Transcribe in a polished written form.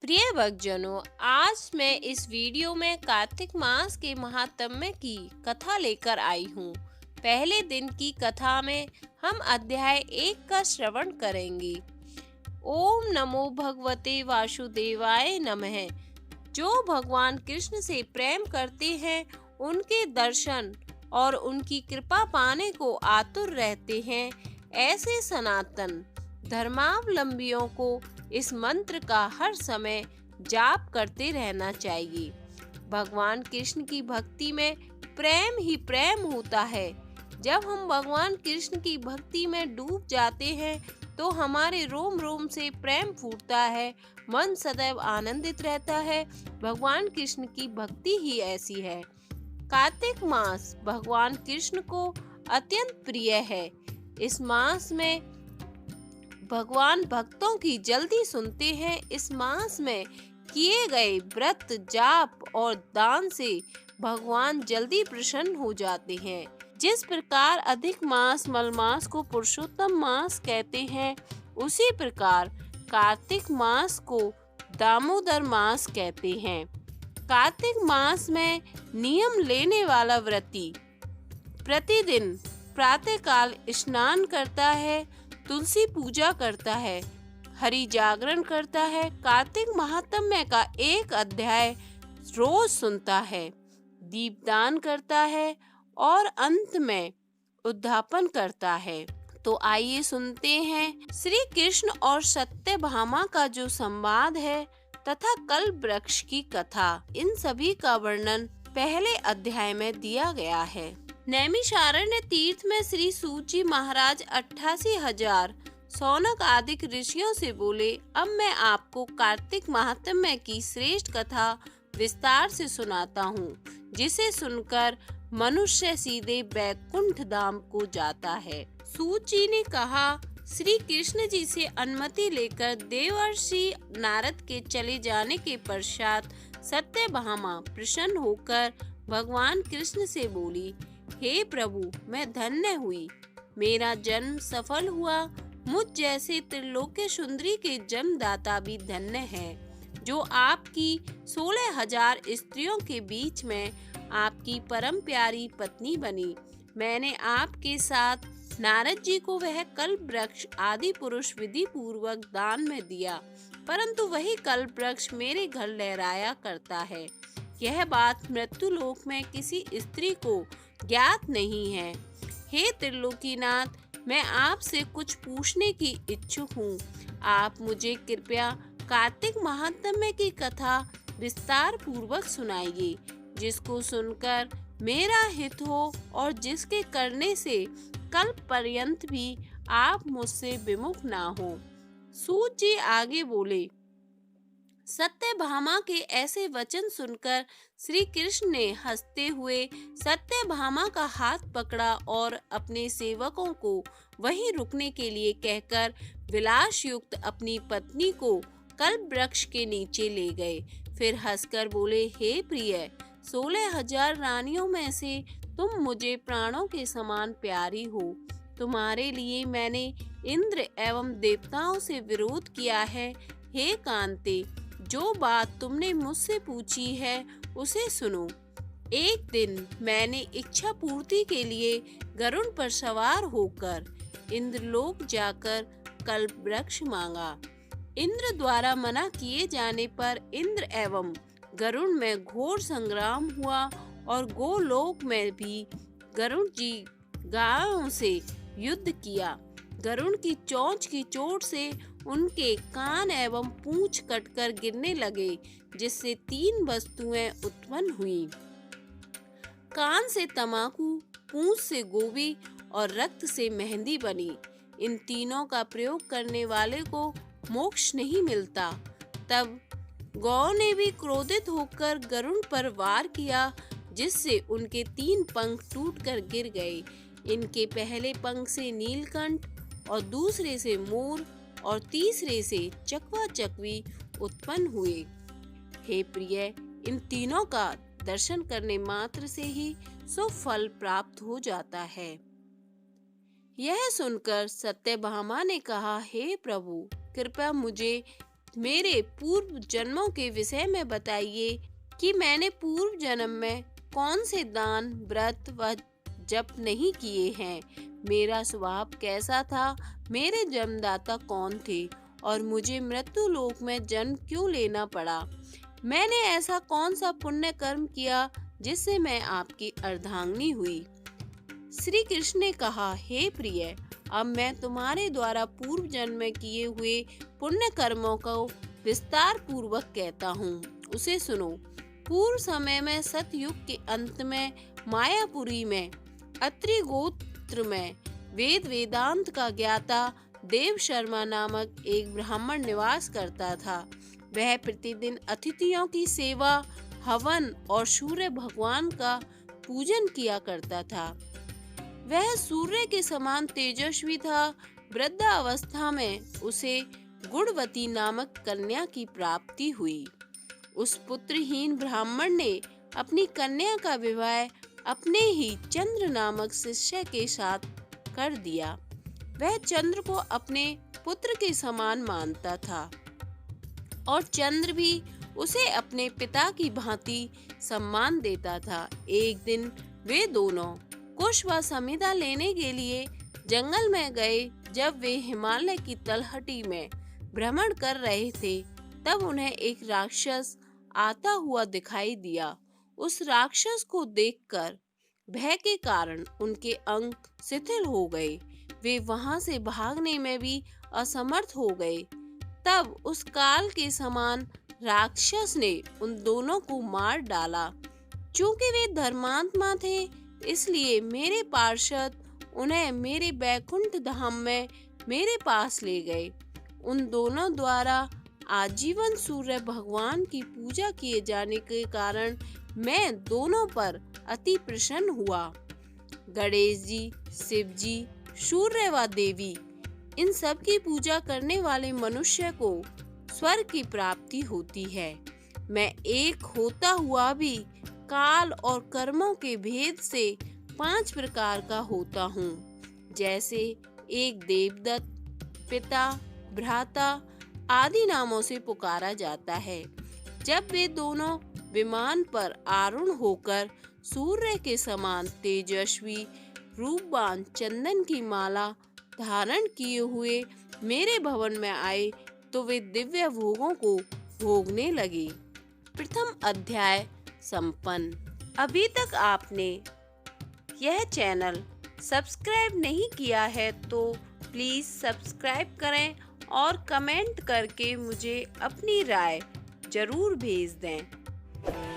प्रिय भक्तजनों, आज मैं इस वीडियो में कार्तिक मास के महात्म्य की कथा लेकर आई हूँ। पहले दिन की कथा में हम अध्याय 1 का श्रवण करेंगे। ओम नमो भगवते वासुदेवाय नमः। जो भगवान कृष्ण से प्रेम करते हैं, उनके दर्शन और उनकी कृपा पाने को आतुर रहते हैं, ऐसे सनातन धर्मावलंबियों को इस मंत्र का हर समय जाप करते रहना चाहिए। भगवान कृष्ण की भक्ति में प्रेम ही प्रेम होता है। जब हम भगवान कृष्ण की भक्ति में डूब जाते हैं तो हमारे रोम रोम से प्रेम फूटता है, मन सदैव आनंदित रहता है। भगवान कृष्ण की भक्ति ही ऐसी है। कार्तिक मास भगवान कृष्ण को अत्यंत प्रिय है। इस मास में भगवान भक्तों की जल्दी सुनते हैं। इस मास में किए गए व्रत, जाप और दान से भगवान जल्दी प्रसन्न हो जाते हैं। जिस प्रकार अधिक मास मलमास को पुरुषोत्तम मास कहते हैं, उसी प्रकार कार्तिक मास को दामोदर मास कहते हैं। कार्तिक मास में नियम लेने वाला व्रती प्रतिदिन प्रातःकाल स्नान करता है, तुलसी पूजा करता है, हरि जागरण करता है, कार्तिक महात्म्य का एक अध्याय रोज सुनता है, दीपदान करता है और अंत में उद्यापन करता है। तो आइए सुनते हैं श्री कृष्ण और सत्यभामा का जो संवाद है तथा कल्प वृक्ष की कथा। इन सभी का वर्णन पहले अध्याय में दिया गया है। नैमिषारण्य तीर्थ में श्री सूत जी महाराज 88,000 सौनक आदि ऋषियों से बोले, अब मैं आपको कार्तिक महात्म्य की श्रेष्ठ कथा विस्तार से सुनाता हूँ, जिसे सुनकर मनुष्य सीधे बैकुंठ धाम को जाता है। सूत जी ने कहा, श्री कृष्ण जी से अनुमति लेकर देवर्षि नारद के चले जाने के पश्चात सत्यभामा प्रसन्न होकर भगवान कृष्ण से बोली, हे प्रभु, मैं धन्य हुई, मेरा जन्म सफल हुआ। मुझ जैसे त्रिलोक्य सुंदरी के जन्मदाता भी धन्य है, जो आपकी 16,000 स्त्रियों के बीच में आपकी परम प्यारी पत्नी बनी। मैंने आपके साथ नारद जी को वह कल्प वृक्ष आदि पुरुष विधि पूर्वक दान में दिया, परंतु वही कल्प वृक्ष मेरे घर लहराया करता है। यह बात मृत्युलोक में किसी स्त्री को ज्ञात नहीं है। हे त्रिलोकीनाथ, मैं आपसे कुछ पूछने की इच्छुक हूँ। आप मुझे कृपया कार्तिक महात्म्य की कथा विस्तार पूर्वक सुनाइए, जिसको सुनकर मेरा हित हो और जिसके करने से कल्प पर्यंत भी आप मुझसे विमुख ना हो। सूत जी आगे बोले, सत्यभामा के ऐसे वचन सुनकर श्री कृष्ण ने हंसते हुए सत्यभामा का हाथ पकड़ा और अपने सेवकों को वहीं रुकने के लिए कहकर विलास युक्त अपनी पत्नी को कल्प वृक्ष के नीचे ले गए। फिर हंसकर बोले, हे प्रिय, 16,000 रानियों में से तुम मुझे प्राणों के समान प्यारी हो। तुम्हारे लिए मैंने इंद्र एवं देवताओं से विरोध किया है। हे कांते, जो बात तुमने मुझसे पूछी है उसे सुनो। एक दिन मैंने इच्छा पूर्ति के लिए गरुड़ पर सवार होकर इंद्रलोक जाकर कल्प वृक्ष मांगा। इंद्र द्वारा मना किए जाने पर इंद्र एवं गरुड़ में घोर संग्राम हुआ और गोलोक में भी गरुड़ जी गायों से युद्ध किया। गरुड़ की चोंच की चोट से उनके कान एवं पूंछ कटकर गिरने लगे, जिससे 3 वस्तुएं उत्पन्न हुई। कान से तमाकू, पूंछ से गोभी और रक्त से मेहंदी बनी। इन तीनों का प्रयोग करने वाले को मोक्ष नहीं मिलता। तब गौ ने भी क्रोधित होकर गरुड़ पर वार किया, जिससे उनके 3 पंख टूटकर गिर गए। इनके पहले पंख से नीलकंठ और दूसरे से मोर और तीसरे से चकवा चकवी उत्पन्न हुए। हे प्रिय, इन तीनों का दर्शन करने मात्र से ही सुफल प्राप्त हो जाता है। यह सुनकर सत्यभामा ने कहा, हे प्रभु, कृपया मुझे मेरे पूर्व जन्मों के विषय में बताइए कि मैंने पूर्व जन्म में कौन से दान, व्रत व जप नहीं किए हैं। मेरा स्वभाव कैसा था, मेरे जन्मदाता कौन थे और मुझे मृत्यु लोक में जन्म क्यों लेना पड़ा। मैंने ऐसा कौन सा पुण्य कर्म किया जिससे मैं आपकी अर्धांगिनी हुई। श्री कृष्ण ने कहा, हे प्रिय, अब मैं तुम्हारे द्वारा पूर्व जन्म में किए हुए पुण्य कर्मों को विस्तार पूर्वक कहता हूँ, उसे सुनो। पूर्व समय में सतयुग के अंत में मायापुरी में अत्रि गोत्र में वेद वेदांत का ज्ञाता देव शर्मा नामक एक ब्राह्मण निवास करता था। वह प्रतिदिन अतिथियों की सेवा, हवन और सूर्य भगवान का पूजन किया करता था। वह सूर्य के समान तेजस्वी था। वृद्धावस्था में उसे गुणवती नामक कन्या की प्राप्ति हुई। उस पुत्रहीन ब्राह्मण ने अपनी कन्या का विवाह अपने ही चंद्र नामक शिष्य के साथ कर दिया। वह चंद्र को अपने पुत्र के समान मानता था और चंद्र भी उसे अपने पिता की भांति सम्मान देता था। एक दिन वे दोनों कुश व समिधा लेने के लिए जंगल में गए। जब वे हिमालय की तलहटी में भ्रमण कर रहे थे, तब उन्हें एक राक्षस आता हुआ दिखाई दिया। उस राक्षस को देखकर भय के कारण उनके अंग शिथिल हो गए। वे वहां से भागने में भी असमर्थ हो गए। तब उस काल के समान राक्षस ने उन दोनों को मार डाला। चूंकि वे धर्मात्मा थे, इसलिए मेरे पार्षद उन्हें मेरे बैकुंठ धाम में मेरे पास ले गए। उन दोनों द्वारा आजीवन सूर्य भगवान की पूजा किए जाने के कारण मैं दोनों पर अति प्रसन्न हुआ। गणेश जी, शिव जी, सूर्य व देवी, इन सब की पूजा करने वाले मनुष्य को स्वर्ग की प्राप्ति होती है। मैं एक होता हुआ भी काल और कर्मों के भेद से 5 प्रकार का होता हूँ। जैसे एक देवदत्त, पिता, भ्राता आदि नामों से पुकारा जाता है। जब वे दोनों विमान पर आरूढ़ होकर सूर्य के समान तेजस्वी रूपवान चंदन की माला धारण किए हुए मेरे भवन में आए, तो वे दिव्य भोगों को भोगने लगे। प्रथम अध्याय संपन्न। अभी तक आपने यह चैनल सब्सक्राइब नहीं किया है तो प्लीज़ सब्सक्राइब करें और कमेंट करके मुझे अपनी राय जरूर भेज दें।